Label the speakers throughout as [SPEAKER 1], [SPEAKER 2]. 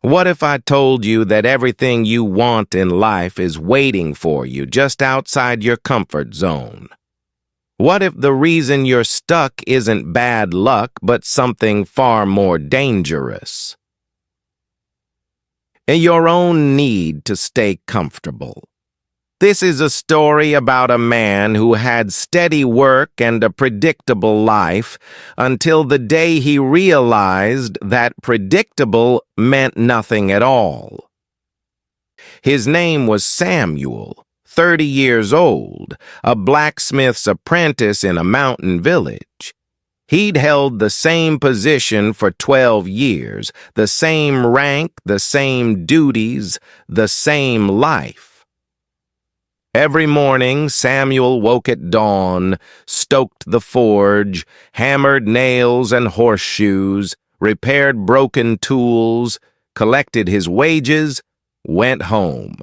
[SPEAKER 1] What if I told you that everything you want in life is waiting for you just outside your comfort zone? What if the reason you're stuck isn't bad luck, but something far more dangerous? Your own need to stay comfortable. This is a story about a man who had steady work and a predictable life until the day he realized that predictable meant nothing at all. His name was Samuel, 30 years old, a blacksmith's apprentice in a mountain village. He'd held the same position for 12 years, the same rank, the same duties, the same life. Every morning, Samuel woke at dawn, stoked the forge, hammered nails and horseshoes, repaired broken tools, collected his wages, went home.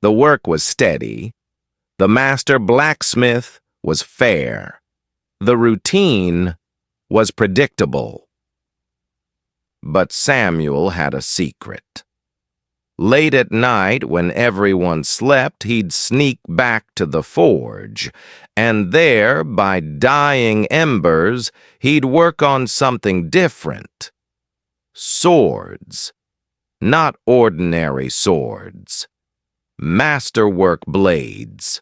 [SPEAKER 1] The work was steady. The master blacksmith was fair. The routine was predictable. But Samuel had a secret. Late at night, when everyone slept, he'd sneak back to the forge, and there, by dying embers, he'd work on something different. Swords. Not ordinary swords. Masterwork blades.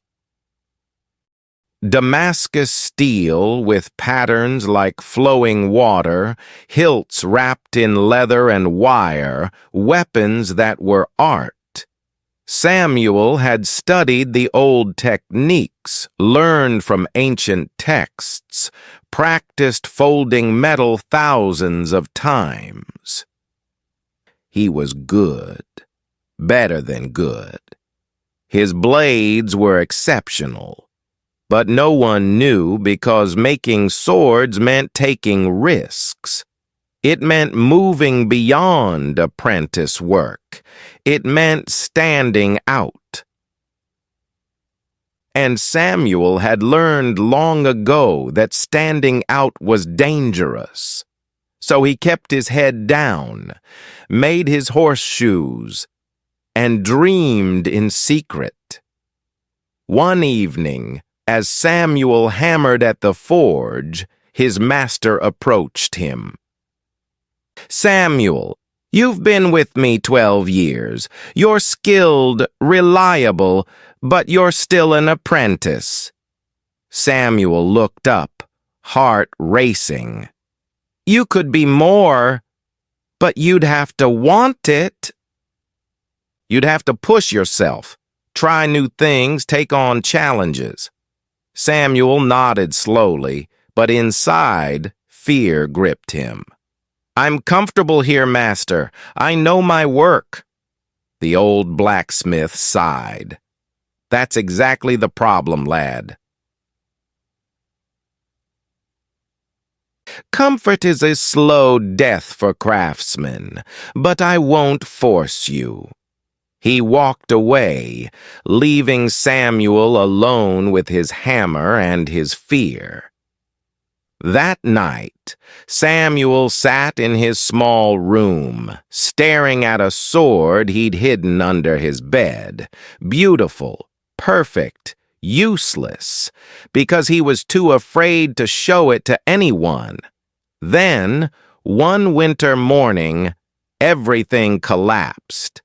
[SPEAKER 1] Damascus steel with patterns like flowing water, hilts wrapped in leather and wire, weapons that were art. Samuel had studied the old techniques, learned from ancient texts, practiced folding metal thousands of times. He was good, better than good. His blades were exceptional. But no one knew because making swords meant taking risks. It meant moving beyond apprentice work. It meant standing out. And Samuel had learned long ago that standing out was dangerous. So he kept his head down, made his horseshoes, and dreamed in secret. One evening, as Samuel hammered at the forge, his master approached him. "Samuel, you've been with me 12 years. You're skilled, reliable, but you're still an apprentice." Samuel looked up, heart racing. "You could be more, but you'd have to want it. You'd have to push yourself, try new things, take on challenges." Samuel nodded slowly, but inside, fear gripped him. "I'm comfortable here, master. I know my work." The old blacksmith sighed. "That's exactly the problem, lad. Comfort is a slow death for craftsmen, but I won't force you." He walked away, leaving Samuel alone with his hammer and his fear. That night, Samuel sat in his small room, staring at a sword he'd hidden under his bed. Beautiful, perfect, useless, because he was too afraid to show it to anyone. Then, one winter morning, everything collapsed.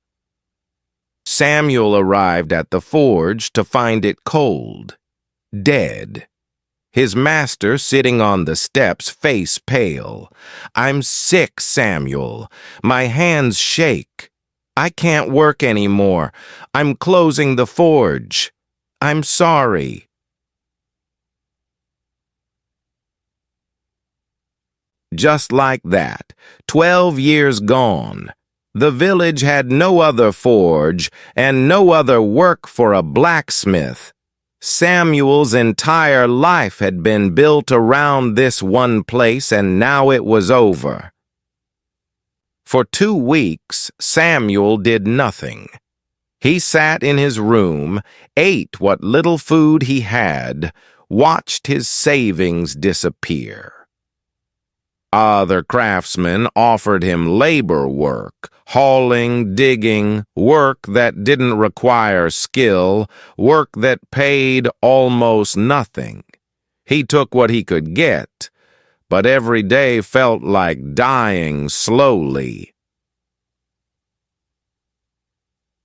[SPEAKER 1] Samuel arrived at the forge to find it cold, dead. His master sitting on the steps, face pale. "I'm sick, Samuel. My hands shake. I can't work anymore. I'm closing the forge. I'm sorry." Just like that, 12 years gone. The village had no other forge and no other work for a blacksmith. Samuel's entire life had been built around this one place, and now it was over. For 2 weeks, Samuel did nothing. He sat in his room, ate what little food he had, watched his savings disappear. Other craftsmen offered him labor work, hauling, digging, work that didn't require skill, work that paid almost nothing. He took what he could get, but every day felt like dying slowly.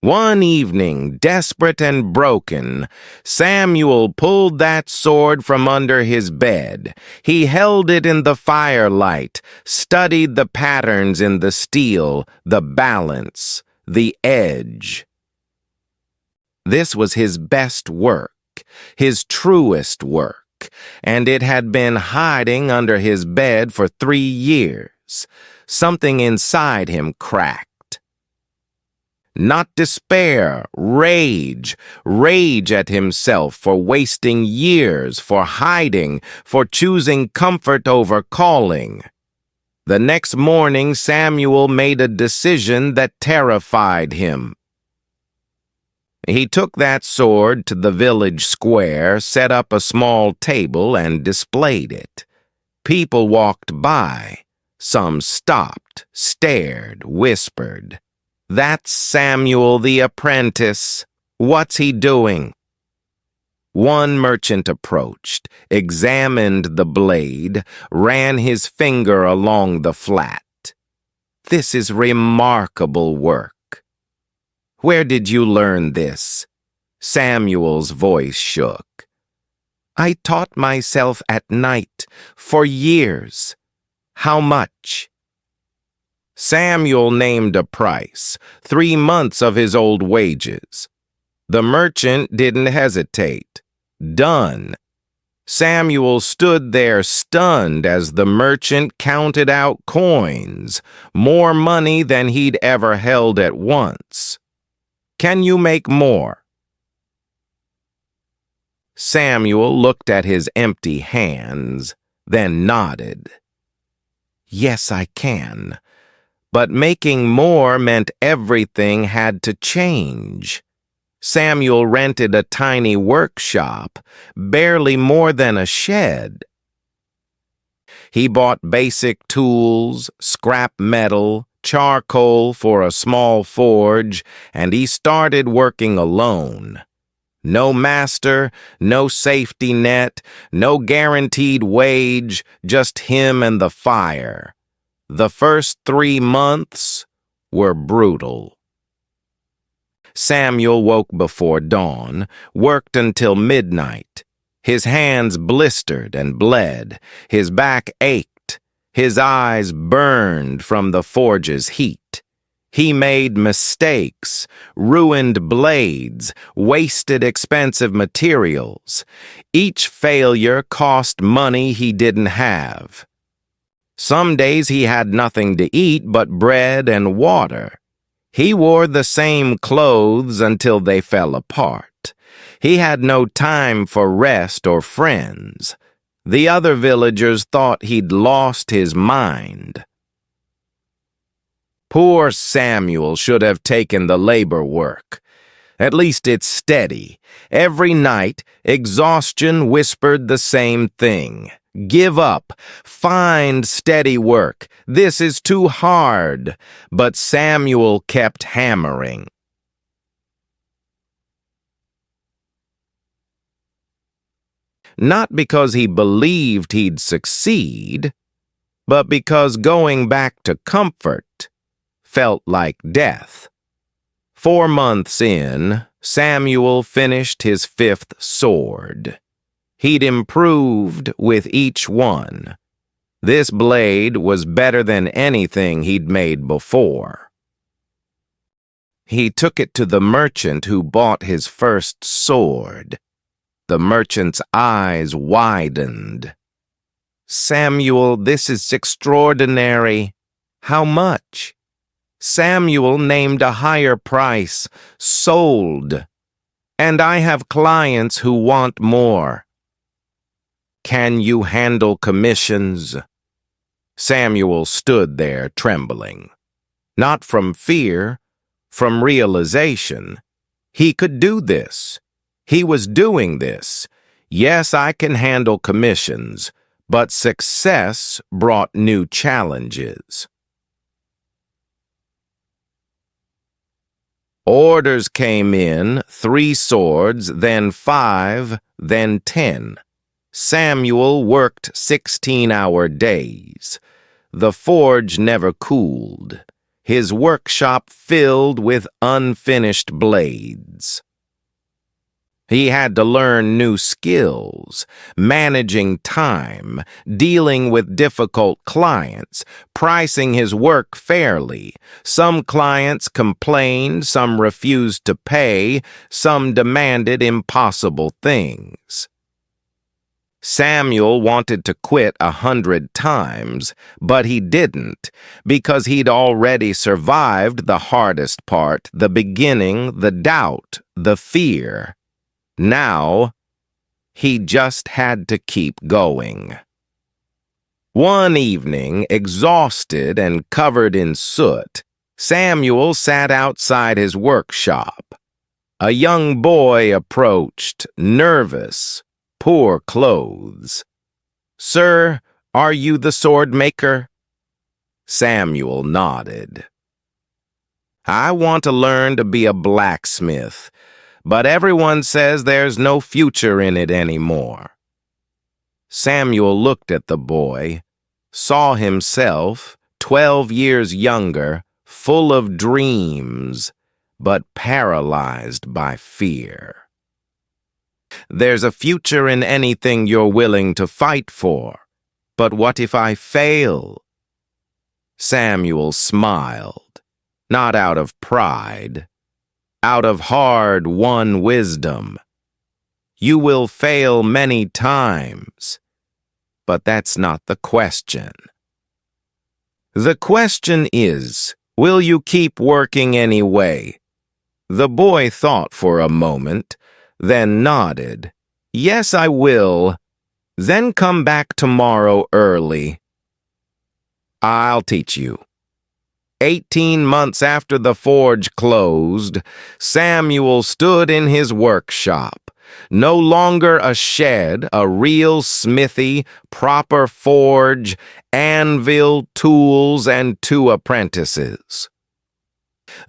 [SPEAKER 1] One evening, desperate and broken, Samuel pulled that sword from under his bed. He held it in the firelight, studied the patterns in the steel, the balance, the edge. This was his best work, his truest work, and it had been hiding under his bed for 3 years. Something inside him cracked. Not despair, rage at himself for wasting years, for hiding, for choosing comfort over calling. The next morning, Samuel made a decision that terrified him. He took that sword to the village square, set up a small table, and displayed it. People walked by. Some stopped, stared, whispered. "That's Samuel the apprentice. What's he doing?" One merchant approached, examined the blade, ran his finger along the flat. "This is remarkable work." "Where did you learn this?" Samuel's voice shook. "I taught myself at night, for years." "How much?" Samuel named a price, 3 months of his old wages. The merchant didn't hesitate. Done. Samuel stood there stunned as the merchant counted out coins, more money than he'd ever held at once. "Can you make more?" Samuel looked at his empty hands, then nodded. "Yes, I can." But making more meant everything had to change. Samuel rented a tiny workshop, barely more than a shed. He bought basic tools, scrap metal, charcoal for a small forge, and he started working alone. No master, no safety net, no guaranteed wage, just him and the fire. The first 3 months were brutal. Samuel woke before dawn, worked until midnight. His hands blistered and bled, his back ached, his eyes burned from the forge's heat. He made mistakes, ruined blades, wasted expensive materials. Each failure cost money he didn't have. Some days he had nothing to eat but bread and water. He wore the same clothes until they fell apart. He had no time for rest or friends. The other villagers thought he'd lost his mind. Poor Samuel should have taken the labor work. At least it's steady. Every night, exhaustion whispered the same thing. "Give up. Find steady work. This is too hard." But Samuel kept hammering. Not because he believed he'd succeed, but because going back to comfort felt like death. 4 months in, Samuel finished his 5th sword. He'd improved with each one. This blade was better than anything he'd made before. He took it to the merchant who bought his first sword. The merchant's eyes widened. "Samuel, this is extraordinary. How much?" Samuel named a higher price. "Sold. And I have clients who want more." "Can you handle commissions?" Samuel stood there trembling. Not from fear, from realization. He could do this. He was doing this. "Yes, I can handle commissions, But success brought new challenges. Orders came in, 3 swords, then 5, then 10. Samuel worked 16-hour days. The forge never cooled. His workshop filled with unfinished blades. He had to learn new skills, managing time, dealing with difficult clients, pricing his work fairly. Some clients complained, some refused to pay, some demanded impossible things. Samuel wanted to quit 100 times, but he didn't, because he'd already survived the hardest part, the beginning, the doubt, the fear. Now, he just had to keep going. One evening, exhausted and covered in soot, Samuel sat outside his workshop. A young boy approached, nervous, poor clothes. "Sir, are you the sword maker?" Samuel nodded. "I want to learn to be a blacksmith, but everyone says there's no future in it anymore." Samuel looked at the boy, saw himself, 12 years younger, full of dreams, but paralyzed by fear. "There's a future in anything you're willing to fight for, but what if I fail?" Samuel smiled, not out of pride, out of hard-won wisdom. "You will fail many times, but that's not the question. The question is, will you keep working anyway?" The boy thought for a moment, then nodded. "Yes, I will. Then come back tomorrow early. I'll teach you." 18 months after the forge closed, Samuel stood in his workshop. No longer a shed, a real smithy, proper forge, anvil, tools, and 2 apprentices.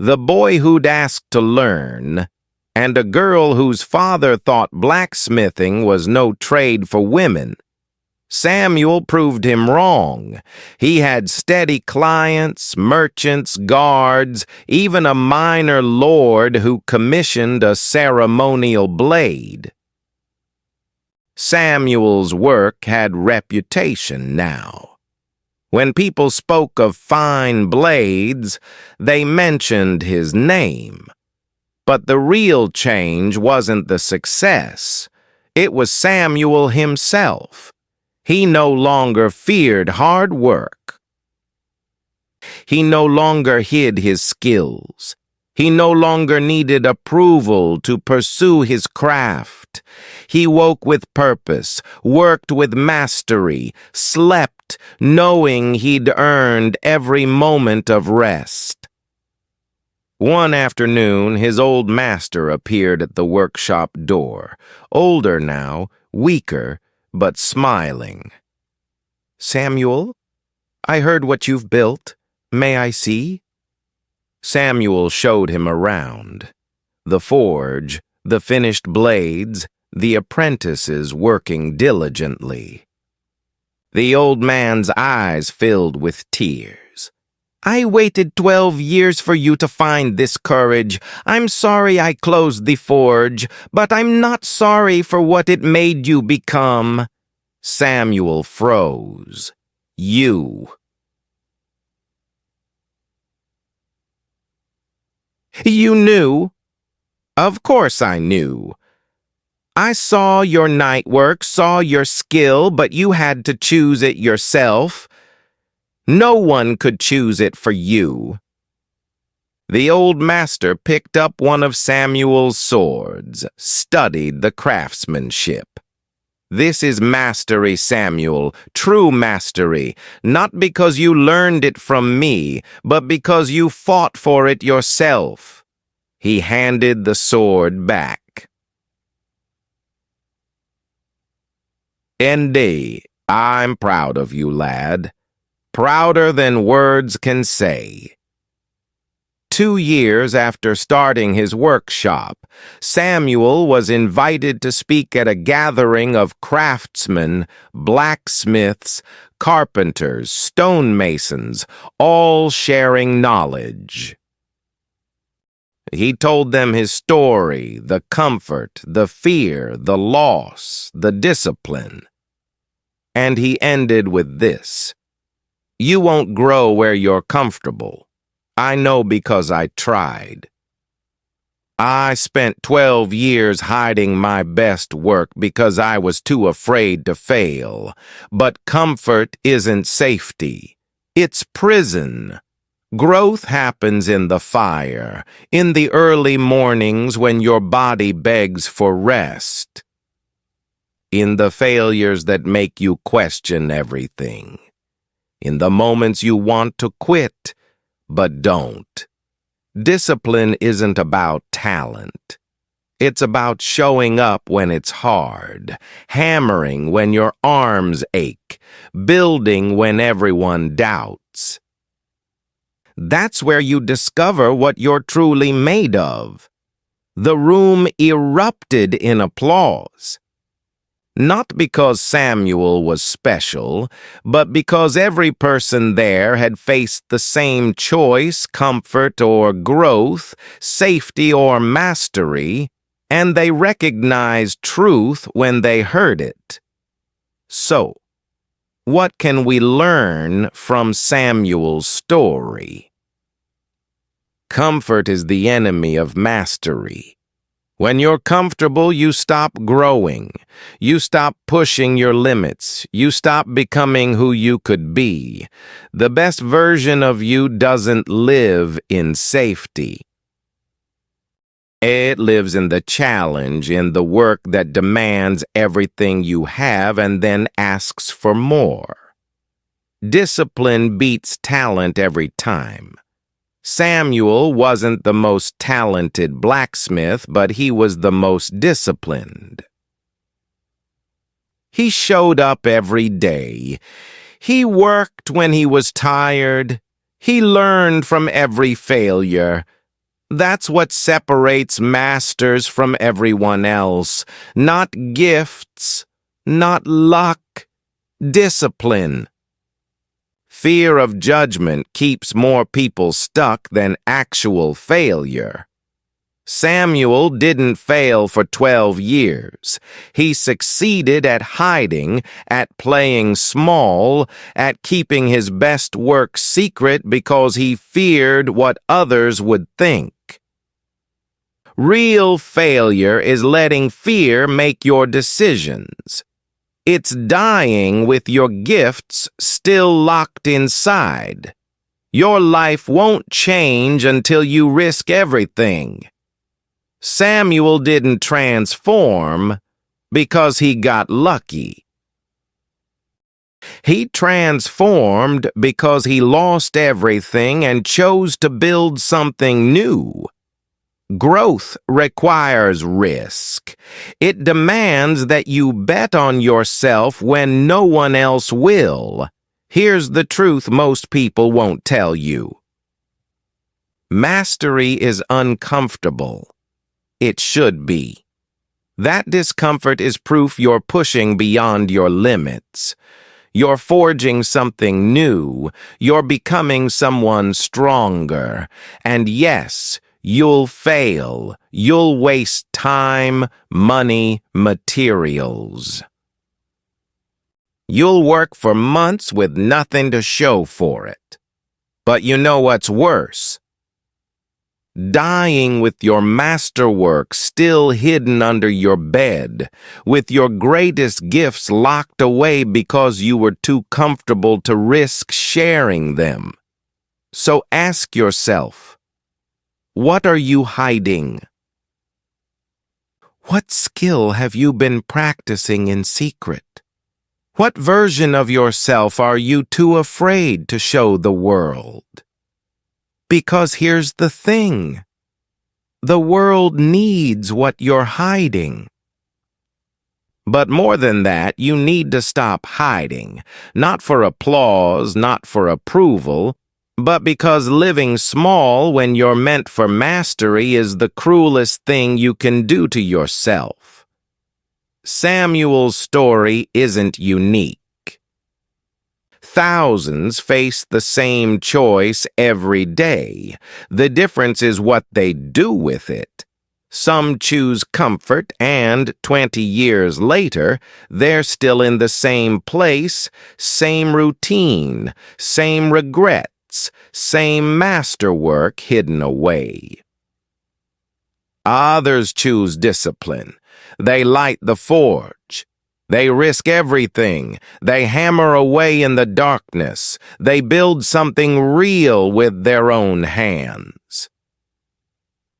[SPEAKER 1] The boy who'd asked to learn, and a girl whose father thought blacksmithing was no trade for women. Samuel proved him wrong. He had steady clients, merchants, guards, even a minor lord who commissioned a ceremonial blade. Samuel's work had reputation now. When people spoke of fine blades, they mentioned his name. But the real change wasn't the success. It was Samuel himself. He no longer feared hard work. He no longer hid his skills. He no longer needed approval to pursue his craft. He woke with purpose, worked with mastery, slept knowing he'd earned every moment of rest. One afternoon, his old master appeared at the workshop door, older now, weaker, but smiling. "Samuel, I heard what you've built. May I see?" Samuel showed him around. The forge, the finished blades, the apprentices working diligently. The old man's eyes filled with tears. "I waited 12 years for you to find this courage. I'm sorry I closed the forge, but I'm not sorry for what it made you become." Samuel froze. "You." "You knew?" "Of course I knew. I saw your night work, saw your skill, but you had to choose it yourself. No one could choose it for you." The old master picked up one of Samuel's swords, studied the craftsmanship. "This is mastery, Samuel, true mastery, not because you learned it from me, but because you fought for it yourself." He handed the sword back. End I'm proud of you, lad. Prouder than words can say. 2 years after starting his workshop, Samuel was invited to speak at a gathering of craftsmen, blacksmiths, carpenters, stonemasons, all sharing knowledge. He told them his story, the comfort, the fear, the loss, the discipline. And he ended with this: "You won't grow where you're comfortable. I know because I tried. I spent 12 years hiding my best work because I was too afraid to fail. But comfort isn't safety. It's prison. Growth happens in the fire, in the early mornings when your body begs for rest, in the failures that make you question everything, in the moments you want to quit, but don't. Discipline isn't about talent. It's about showing up when it's hard, hammering when your arms ache, building when everyone doubts. That's where you discover what you're truly made of." The room erupted in applause. Not because Samuel was special, but because every person there had faced the same choice, comfort or growth, safety or mastery, and they recognized truth when they heard it. So, what can we learn from Samuel's story? Comfort is the enemy of mastery. When you're comfortable, you stop growing. You stop pushing your limits. You stop becoming who you could be. The best version of you doesn't live in safety. It lives in the challenge, in the work that demands everything you have and then asks for more. Discipline beats talent every time. Samuel wasn't the most talented blacksmith, but he was the most disciplined. He showed up every day. He worked when he was tired. He learned from every failure. That's what separates masters from everyone else. Not gifts, not luck, discipline. Fear of judgment keeps more people stuck than actual failure. Samuel didn't fail for 12 years. He succeeded at hiding, at playing small, at keeping his best work secret because he feared what others would think. Real failure is letting fear make your decisions. It's dying with your gifts still locked inside. Your life won't change until you risk everything. Samuel didn't transform because he got lucky. He transformed because he lost everything and chose to build something new. Growth requires risk. It demands that you bet on yourself when no one else will. Here's the truth most people won't tell you. Mastery is uncomfortable. It should be. That discomfort is proof you're pushing beyond your limits. You're forging something new. You're becoming someone stronger. And yes, you'll fail. You'll waste time, money, materials. You'll work for months with nothing to show for it. But you know what's worse? Dying with your masterwork still hidden under your bed, with your greatest gifts locked away because you were too comfortable to risk sharing them. So ask yourself, what are you hiding? What skill have you been practicing in secret? What version of yourself are you too afraid to show the world? Because here's the thing. The world needs what you're hiding. But more than that, you need to stop hiding, not for applause, not for approval, but because living small when you're meant for mastery is the cruelest thing you can do to yourself. Samuel's story isn't unique. Thousands face the same choice every day. The difference is what they do with it. Some choose comfort, and 20 years later, they're still in the same place, same routine, same regrets, same masterwork hidden away. Others choose discipline. They light the forge. They risk everything. They hammer away in the darkness. They build something real with their own hands.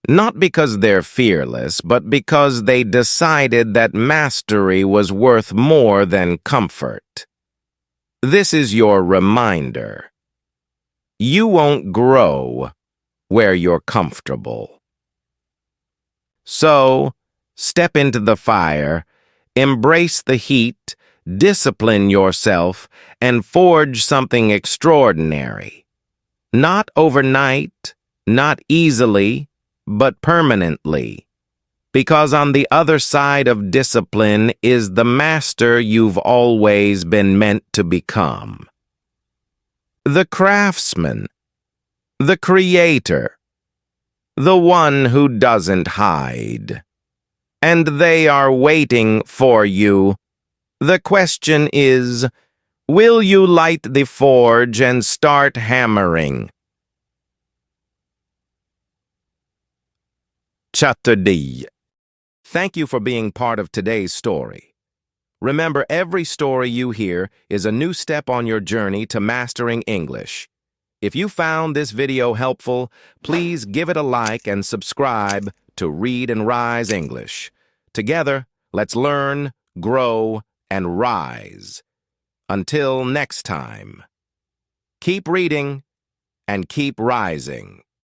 [SPEAKER 1] Not because they're fearless, but because they decided that mastery was worth more than comfort. This is your reminder. You won't grow where you're comfortable. So, step into the fire, embrace the heat, discipline yourself, and forge something extraordinary. Not overnight, not easily, but permanently. Because on the other side of discipline is the master you've always been meant to become. The craftsman, the creator, the one who doesn't hide. And they are waiting for you. The question is, will you light the forge and start hammering? Chapter D. Thank you for being part of today's story. Remember, every story you hear is a new step on your journey to mastering English. If you found this video helpful, please give it a like and subscribe to Read and Rise English. Together, let's learn, grow, and rise. Until next time, keep reading and keep rising.